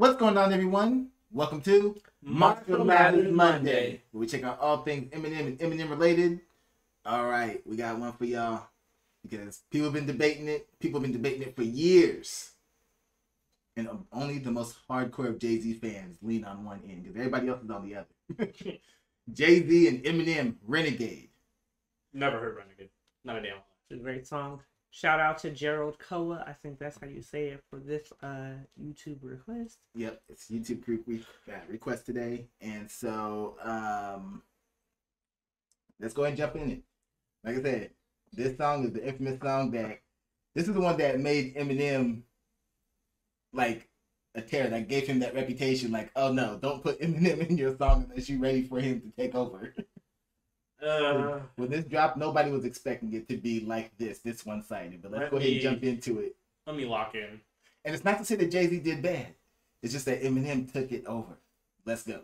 What's going on, everyone? Welcome to Monster Matters Monday, where we check out all things Eminem and Eminem related. All right, we got one for y'all because people have been debating it. People have been debating it for years, and only the most hardcore of Jay-Z fans lean on one end because everybody else is on the other. Jay-Z and Eminem, Renegade. Never heard Renegade. Not a damn. It's a great song. Shout out to Gerald Koa. I think that's how you say it for this YouTube request. Yep, it's YouTube request today. And so let's go ahead and jump in it. Like I said, this song is the infamous song this is the one that made Eminem like a terror, that gave him that reputation, like, oh no, don't put Eminem in your song unless you're ready for him to take over. When this dropped, nobody was expecting it to be like this one-sided. But let's go ahead and jump into it. Let me lock in. And it's not to say that Jay-Z did bad. It's just that Eminem took it over. Let's go.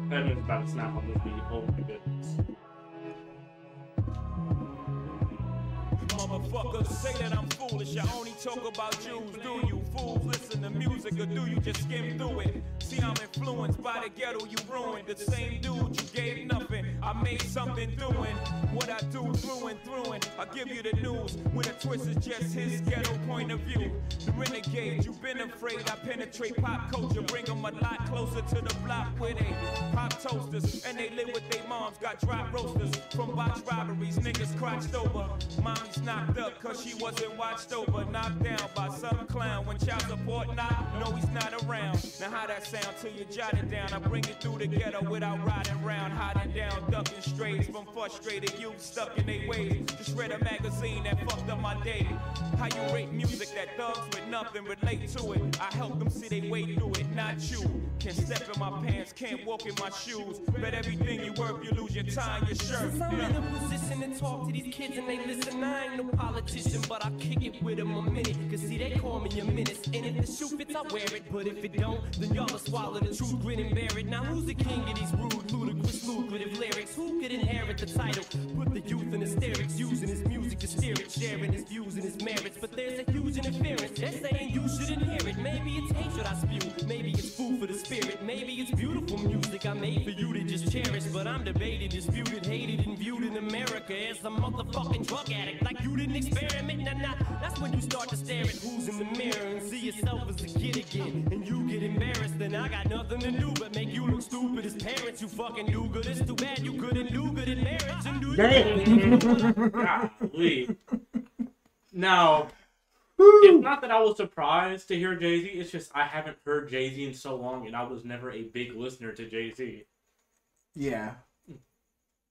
Eminem's about to snap on this beat. Oh my goodness. Motherfuckers say that I'm foolish. I only talk about Jews. Do you fools listen to music or do you just skim through it? See, I'm influenced by the ghetto you ruined. The same dude you gave nothing. I made something doing what I do through and through. And I give you the news with a twist is just his ghetto point of view. The renegade, you've been afraid. I penetrate pop culture, bring them a lot closer to the block where they pop toasters and they live with their moms. Got drop roasters from box robberies. Niggas crotched over. Mommy's knocked up cause she wasn't watched over. Knocked down by some clown when child support knock. No, he's not around. Now how that sound till you jot it down? I bring it through the ghetto without riding round, hiding down, ducking strays from frustrated youth stuck in their ways. Just read a magazine that fucked up my day. How you rate music that thugs with nothing relate to it? I help them see they way through it, not you. Can't step in my pants, can't walk in my shoes. Bet everything you worth, you lose your time, your shirt. Since I'm in a position to talk to these kids and they listen, I ain't no politician, but I kick it with them a minute. Cause see, they call me a menace. And if the shoe fits, I wear it. But if it don't, then y'all will swallow the truth, grin and bear it. Now who's the king of these rude, ludicrous, lucrative lyrics? Who could inherit the title? Put the youth in hysterics, using his music to steer it, sharing his views and his merits. But there's a huge interference. They're saying you shouldn't hear it. Maybe it's hatred I spew. Maybe it's food for the spirit. Maybe it's beautiful music I made for you to just cherish. But I'm debated, disputed, hated, and viewed in America as a motherfucking drug addict. Like you didn't experiment, nah. That's when you start to stare at who's in the mirror and see yourself as a kid again. And you get embarrassed, then I got nothing to do but make you look stupid as parents. You fucking do good. It's too bad you couldn't do good in marriage. And do you? Golly. Now, it's not that I was surprised to hear Jay-Z. It's just I haven't heard Jay-Z in so long, and I was never a big listener to Jay-Z. Yeah.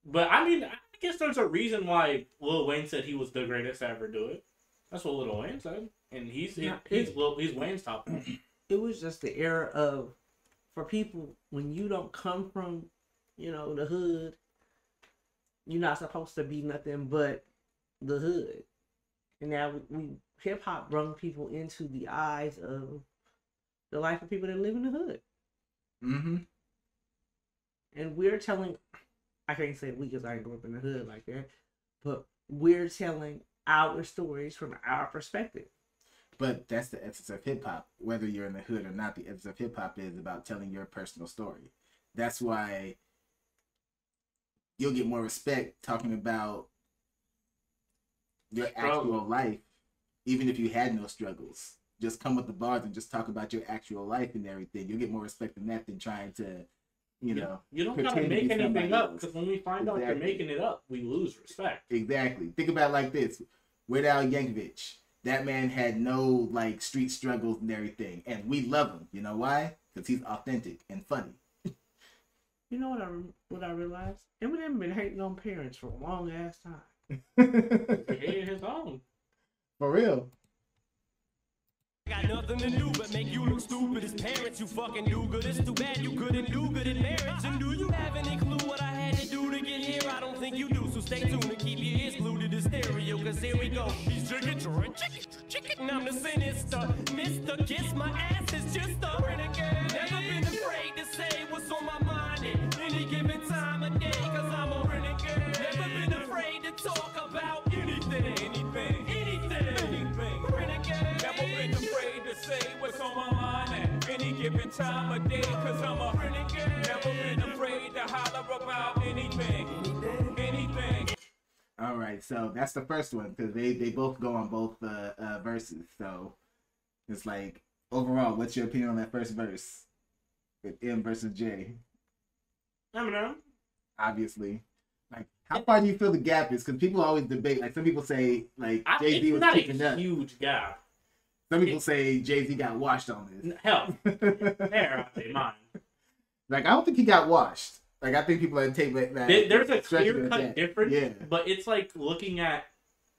But I mean, I guess there's a reason why Lil Wayne said he was the greatest to ever do it. That's what Lil Wayne said, and he's Wayne's top one. It was just the era of, for people, when you don't come from, the hood, you're not supposed to be nothing but the hood. And now hip hop brought people into the eyes of the life of people that live in the hood. Mm-hmm. And we're telling, I can't say we because I grew up in the hood like that, but we're telling our stories from our perspective. But that's the essence of hip hop. Whether you're in the hood or not, the essence of hip hop is about telling your personal story. That's why you'll get more respect talking about your actual life, even if you had no struggles. Just come with the bars and just talk about your actual life and everything. You'll get more respect than that than trying to, you don't gotta make anything up, because when we find out you're making it up, we lose respect. Exactly. Think about it like this: Weird Al Yankovic. That man had no street struggles and everything, and we love him. You know why? Because he's authentic and funny. You know what I realized? Eminem been hating on parents for a long ass time. He hated his own. For real. Got nothing to do but make you look stupid as parents. You fucking do good. It's too bad you couldn't do good in marriage. And do you have any clue what I had to do to get here? I don't think you do. So stay tuned and keep your ears glued to the stereo. Cause here we go. He's chicken, chicken. I'm the sinister. Mr. Kiss my ass is just a given time of day, cause I'm a renegade. Never been afraid to holler about anything. Anything. All right, so that's the first one because they both go on both verses. So it's like overall, what's your opinion on that first verse with M versus J? Eminem. Obviously, like how far do you feel the gap is? Because people always debate. Like some people say, like Jay-Z was not kicking a up. huge gap. Some people say Jay-Z got washed on this. Hell, there, I say mine. Like I don't think he got washed. Like I think people are taking that. There's a stretching clear it cut back. difference, Yeah. but it's like looking at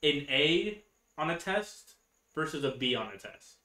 an A on a test versus a B on a test.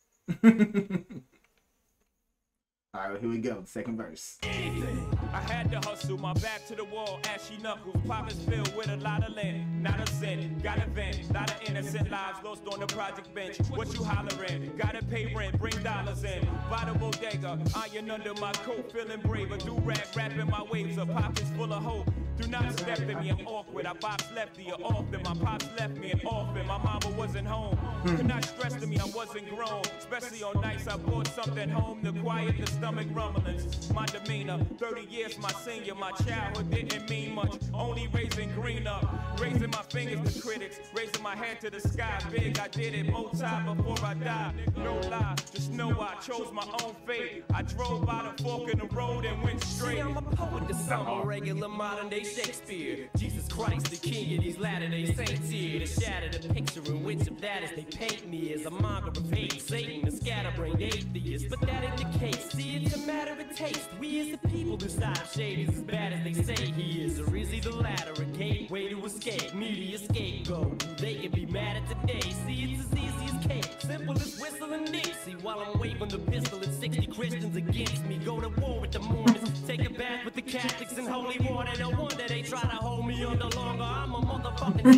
All right, here we go. Second verse. I had to hustle, my back to the wall, ashy knuckles, pockets filled with a lot of land, not a cent, got a vent, lot of innocent lives lost on the project bench. What you hollering? Gotta pay rent, bring dollars in. By the bodega, iron under my coat, feeling braver. Do rap, rapping my waves, a pockets full of hope. Do not step in me, I'm awkward. I box lefty or often. My pops left me an orphan. My mama wasn't home. Could not stress to me, I wasn't grown. Especially on nights I brought something home to quiet the stomach rumblings. My demeanor, 30 years my senior. My childhood didn't mean much. Only raising green up. Raising my fingers to critics. Raising my head to the sky. Big, I did it more time before I died. No lie, just know I chose my own fate. I drove by the fork in the road and went straight. See, I'm a poet to some, a regular modern day Shakespeare. Jesus Christ, the king of these latter-day saints here. To shatter the picture in which of that is they paint me as a monger of hate, Satan, a scatterbrained atheist. But that ain't the case. See, it's a matter of taste. We as the people decide if shade is as bad as they say he is, or is he the latter, a gateway to escape, media scapegoat. They can be mad at today. See, it's as easy as cake, simple as whistle and Dixie. While I'm waving the pistol at 60 Christians against me, go to war with the Mormons, take a bath with the Catholics in holy water. No wonder they try to hold me under longer. I'm a motherfucking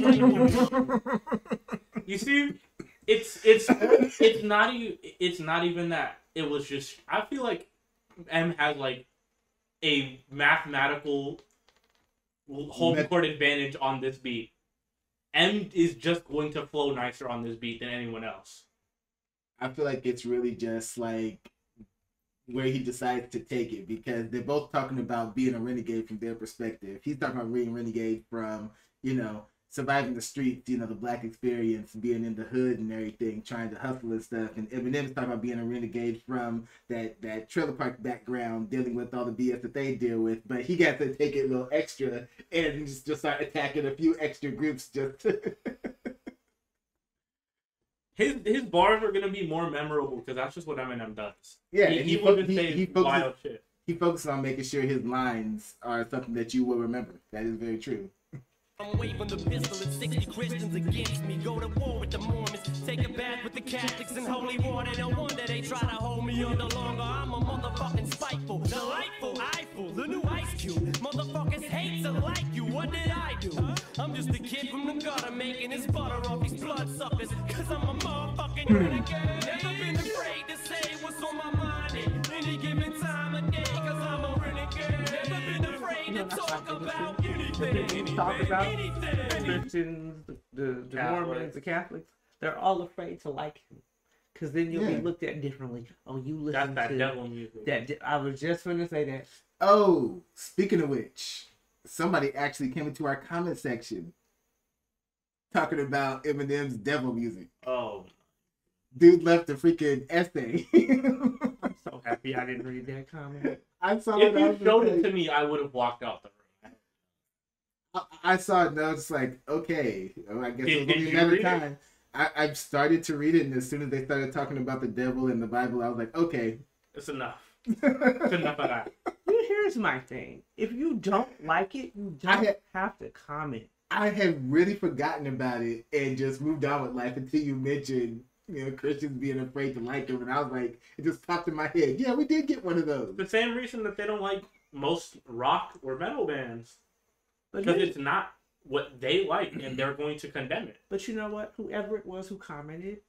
slave. You see, it's not even that. It was just, I feel like M has like a mathematical home court advantage on this beat. M is just going to flow nicer on this beat than anyone else. I feel like it's really just like where he decides to take it because they're both talking about being a renegade from their perspective. He's talking about being a renegade from, you know, surviving the streets, you know, the black experience, being in the hood and everything, trying to hustle and stuff. And Eminem's talking about being a renegade from that trailer park background, dealing with all the BS that they deal with. But he got to take it a little extra and just start attacking a few extra groups just to... His bars are gonna be more memorable because that's just what Eminem does. Yeah, he wouldn't say wild shit. He focuses on making sure his lines are something that you will remember. That is very true. I'm waving the pistol at 60 Christians against me. Go to war with the Mormons, take a bath with the Catholics in holy water. No wonder they try to hold me under longer. I'm a motherfucking spiteful, delightful, eyeful, the new Ice Cube. Motherfuckers hate to like you. What did I do? I'm just a kid from the gutter making his butter off these bloodsuckers. Cause I'm a motherfucking renegade. Never been afraid to say what's on my mind at any given time of day. Cause I'm a renegade. Never been afraid to talk about anything. Talk about Christians, the Mormons, the Catholics. They're all afraid to like him, because then you'll be looked at differently. Oh, you listen That's that to devil music. I was just going to say that. Oh, speaking of which, somebody actually came into our comment section talking about Eminem's devil music. Oh, Dude left a freaking essay. I'm so happy I didn't read that comment. I saw if it. you showed it to me, I would have walked out the room. I saw it and I was like, okay, I guess Did it'll be you another read time. I started to read it, and as soon as they started talking about the devil and the Bible, I was like, okay. It's enough. It's enough of that. Here's my thing. If you don't like it, you don't have to comment. I had really forgotten about it and just moved on with life until you mentioned, you know, Christians being afraid to like him, and I was like, it just popped in my head. Yeah, we did get one of those. The same reason that they don't like most rock or metal bands. Because it's not what they like, and they're going to condemn it. But you know what? Whoever it was who commented,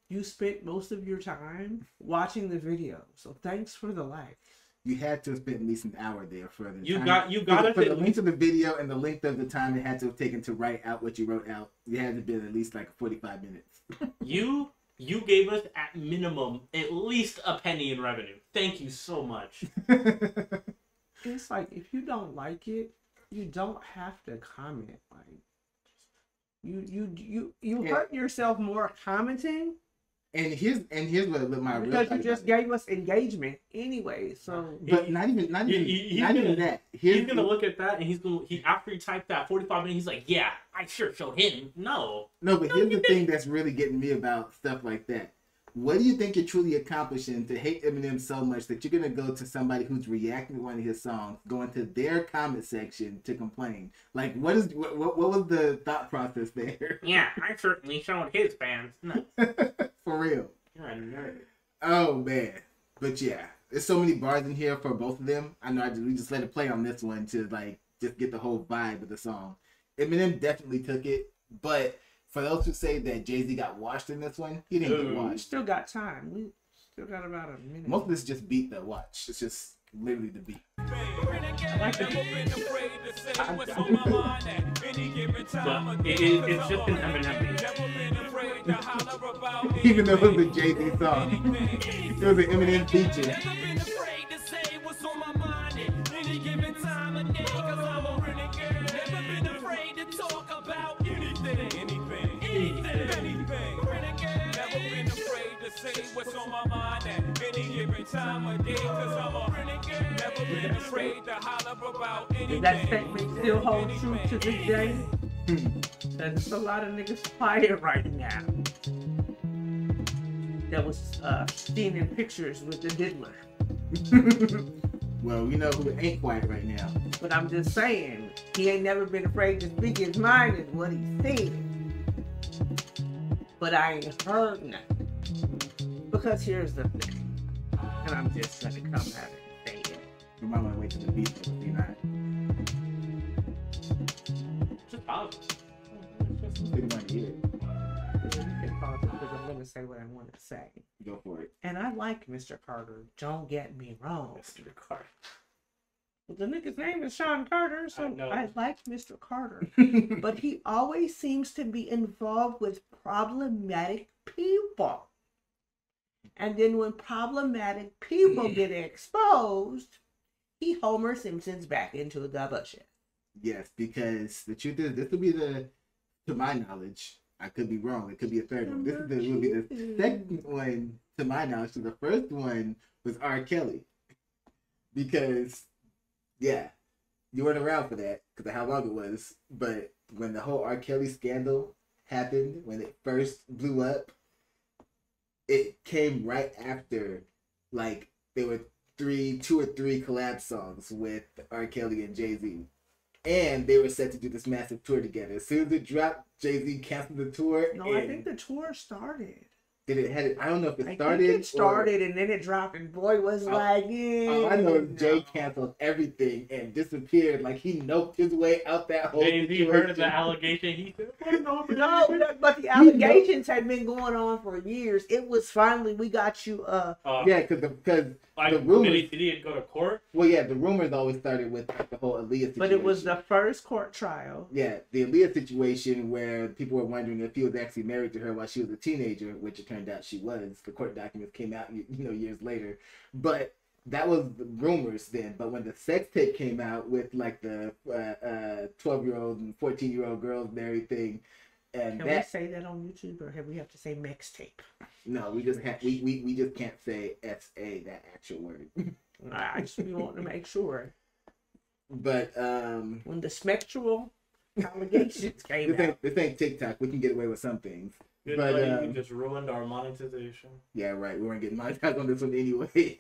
you spent most of your time watching the video. So thanks for the like. You had to have spent at least an hour there for the You time. got for the length of the video and the length of the time it had to have taken to write out what you wrote out. You had to be at least like 45 minutes. You You gave us at minimum at least a penny in revenue. Thank you so much. It's like if you don't like it, you don't have to comment. Like you hurt yourself more commenting. And here's what my real because you just gave us engagement anyway. So, but not even that. He's gonna look at that and he after he typed that 45 minutes, he's like, yeah, I sure showed him. No, but here's the thing that's really getting me about stuff like that. What do you think you're truly accomplishing to hate Eminem so much that you're gonna go to somebody who's reacting to one of his songs, go into their comment section to complain? Like, what was the thought process there? Yeah, I certainly showed his fans. No. For real. You're a nerd. Oh man, but yeah, there's so many bars in here for both of them. I know we just let it play on this one to like just get the whole vibe of the song. Eminem definitely took it, but for those who say that Jay-Z got washed in this one, he didn't get washed. We still got time. We still got about a minute. Most of this is just beat the watch. It's just literally the beat. I like the It's just an Eminem beat. Even though it was a Jay-Z song, it was an Eminem feature. Say what's on my mind at any given time of day, cause I'm a renegade. Never been afraid to holler about anything. Does that statement still hold true to this day? There's a lot of niggas fired right now. That was seen in pictures with the diddler. Well, we know who ain't quiet right now. But I'm just saying, he ain't never been afraid to speak his mind is what he said. But I ain't heard nothing. Because here's the thing, and I'm just gonna come out and say it. We might want to wait till the beat though, if you're not. Just pause. Pretty much it. You can pause it because I'm gonna say what I want to say. Go for it. And I like Mr. Carter. Don't get me wrong. Mr. Carter. Well, the nigga's name is Sean Carter, so I like Mr. Carter. But he always seems to be involved with problematic people. And then when problematic people get exposed, he Homer Simpsons back into the bullshit. Yes, because the truth is, this will be to my knowledge, I could be wrong, it could be a third one. This will be the second one, to my knowledge. So the first one was R. Kelly. Because, yeah, you weren't around for that, because of how long it was. But when the whole R. Kelly scandal happened, when it first blew up, it came right after, like, there were two or three collab songs with R. Kelly and Jay-Z. And they were set to do this massive tour together. As soon as it dropped, Jay-Z canceled the tour. No, I think the tour started. I don't know if it started. I think it started and then it dropped and boy was like, yeah. I know Jay canceled everything and disappeared. Like he noped his way out that whole Jay-Z heard of the allegation. He said, no, but the allegations had been going on for years. It was finally, we got you, yeah, because like, the rumors. Did he go to court? Well, yeah, the rumors always started with like, the whole Aaliyah situation. But it was the first court trial. Yeah, the Aaliyah situation where people were wondering if he was actually married to her while she was a teenager, which it turned out she was. The court documents came out, years later. But that was the rumors then. But when the sex tape came out with like the 12-year-old and 14-year-old girls and everything, and Can we say that on YouTube, or we have to say mixtape? No, we just can't. We just can't say SA, that actual word. I just want to make sure. But when the spectral allegations came out, this ain't TikTok. We can get away with some things. Good But buddy, you just ruined our monetization. Yeah, right. We weren't getting monetized on this one anyway.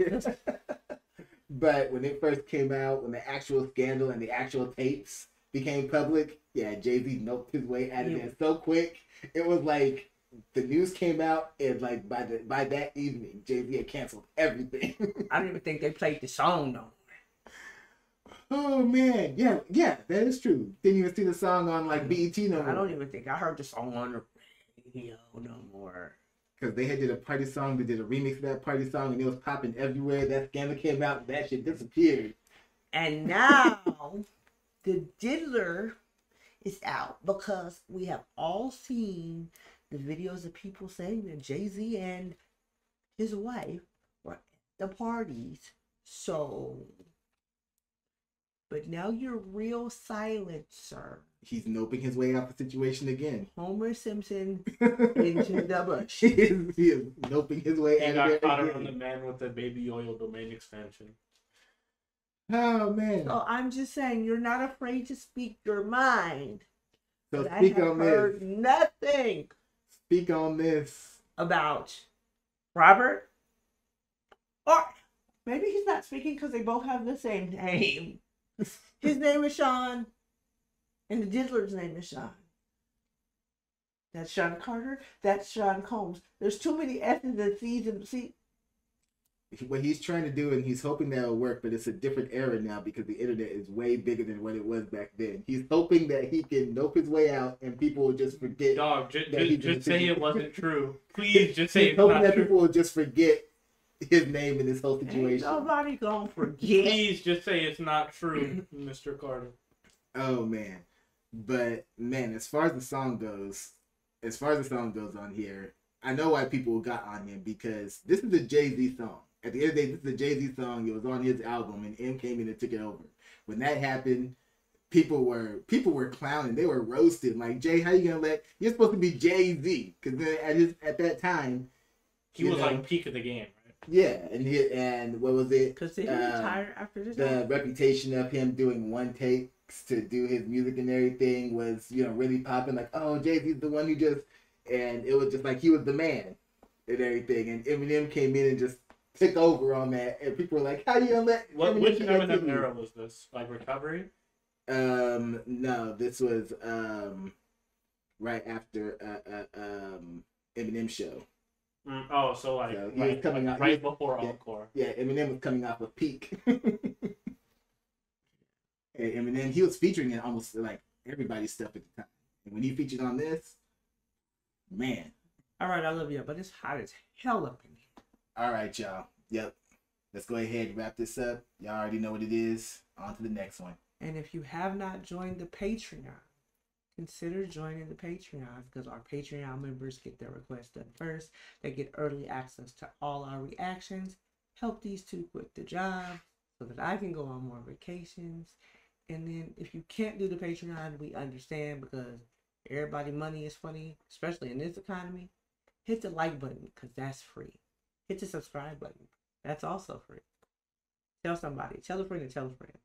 But when it first came out, when the actual scandal and the actual tapes became public, yeah, Jay-Z noped his way out of there so quick. It was like the news came out, and like by that evening, Jay-Z had canceled everything. I don't even think they played the song though. Oh man, yeah, that is true. Didn't even see the song on like BET no more. I don't even think I heard the song on the radio no more. Because they had did a party song, they did a remix of that party song, and it was popping everywhere. That scandal came out, and that shit disappeared. And now the diddler is out because we have all seen the videos of people saying that Jay-Z and his wife were at the parties. So, but now you're real silent, sir. He's noping his way out the situation again. Homer Simpson into the bush. he is noping his way He out got of caught there on the again. man with the baby oil domain extension. Oh man. So I'm just saying, you're not afraid to speak your mind. So But speak I have on heard this. nothing Speak on this. about Robert. Or maybe he's not speaking because they both have the same name. His name is Sean, and the Diddler's name is Sean. That's Sean Carter. That's Sean Combs. There's too many S's and C's and C. What he's trying to do, and he's hoping that'll work, but it's a different era now because the internet is way bigger than what it was back then. He's hoping that he can nope his way out, and people will just forget. Dog, that he just did say it. it wasn't true. Please, just say He's it's hoping not that true. people will just forget his name in this whole Ain't situation. nobody gonna forget. Please, just say it's not true, Mr. Carter. Oh man, but man, as far as the song goes on here, I know why people got on him because this is a Jay-Z song. At the end of the day, this is a Jay-Z song. It was on his album, and M came in and took it over. When that happened, people were clowning. They were roasting. Like, Jay, how you gonna let? You're supposed to be Jay-Z, because then at that time, He was like peak of the game, right? yeah, and what was it? Because he retired after this. The reputation of him doing one takes to do his music and everything was, really popping. Like, oh, Jay-Z's the one who just, and it was just like he was the man and everything. And Eminem came in and just took over on that, and people were like, "How you gonna let?" Which do that to Eminem you?" era was this? Like Recovery? No, this was right after Eminem show. Oh, so like, So he was coming out right before yeah. Encore. Yeah, Eminem was coming off of peak. And Eminem, he was featuring in almost like everybody's stuff at the time. And when he featured on this, man. All right, I love you, but it's hot as hell up in here. All right, y'all. Yep. Let's go ahead and wrap this up. Y'all already know what it is. On to the next one. And if you have not joined the Patreon, consider joining the Patreon because our Patreon members get their requests done first. They get early access to all our reactions, help these two quit the job so that I can go on more vacations. And then if you can't do the Patreon, we understand because everybody money is funny, especially in this economy. Hit the like button because that's free. Hit the subscribe button. That's also free. Tell somebody. Tell a friend and tell a friend.